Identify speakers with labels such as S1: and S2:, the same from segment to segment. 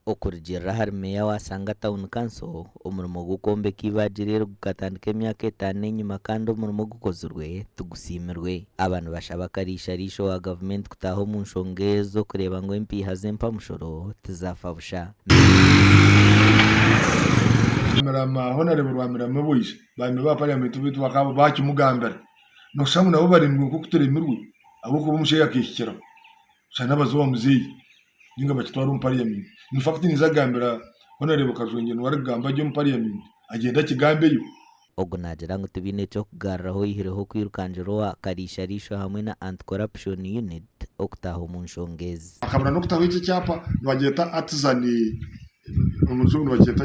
S1: Okurugirira hari meya wa Sanga Town Council omurimo gw'okwombeka ibaaji rero gukatandika emyaka 5 enyuma kandi omurimo gukozirwe tugusiimirwe. Aba nibashaba karishariisho wa gavumenti kutaaha omu nshonga ezo kureba ngu empiiha z'empamushoro tizafa busha.
S2: Mirama honorable wa mirama boys bami ba parliament bitu bakaba bakimugambira no shamu nabo barindwi nko kuteremirwe abo kuba umushe yakishyira cyane abazo muzeyi ninga bakitwara mu parliament in fact nizagambira honorable Kazwenge no waragamba ryo mu parliament agenda kigambeyo.
S1: Ogo nagira ngo tubine cyo kugarraho ihireho kwirukanjiro wa karishariisho hamwe na anti-corruption unit okutaha mu nshongezi
S2: akabura no kutaho iki cyapa bageta atizani umuzungu bageta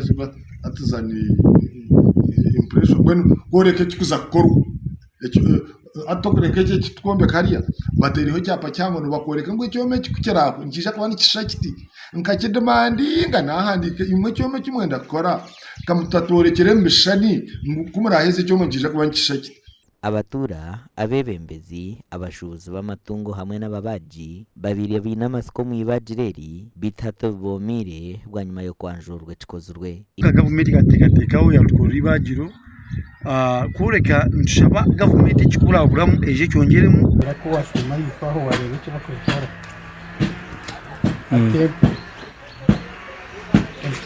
S2: atizani impression when goreke kikuza koru atokureke cyo kitwombe kariya bateriho cyapa cyamuntu bakoreka ngo cyome kikukeraho nkisha kwani kishakiti nkakidemandi nganahandike imwe cyome kimwenda kora kamutatorekere mbishani kumuraheze cyome nkisha kwani kishakiti.
S1: Abatura abebembezi abashuzi b'amatungo hamwe n'ababaji babiri bina amasiko mu ibajireri bitatu bomire bwa nyuma yo kwanjurwe kikozurwe.
S3: Gavumenti gatekatekaho yatwora ibajiro kureka nshaba gavumenti kikuraburamu eje cyongeremo
S4: ko wasoma yifaho warebe cyo bakora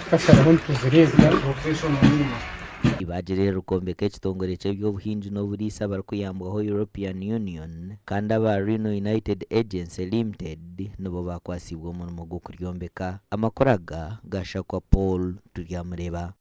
S4: kasara hon tuzereza professional numa
S1: ibaje rero rukombeka ekitongore cy'eby'obuhingi n'oburisa barikuyambwaho European Union kandi aba Rhino United Agency Limited nibo bakwasibwa omurimo gw'okuryombeka. Amakoraga gashakwa Paul turyamureba.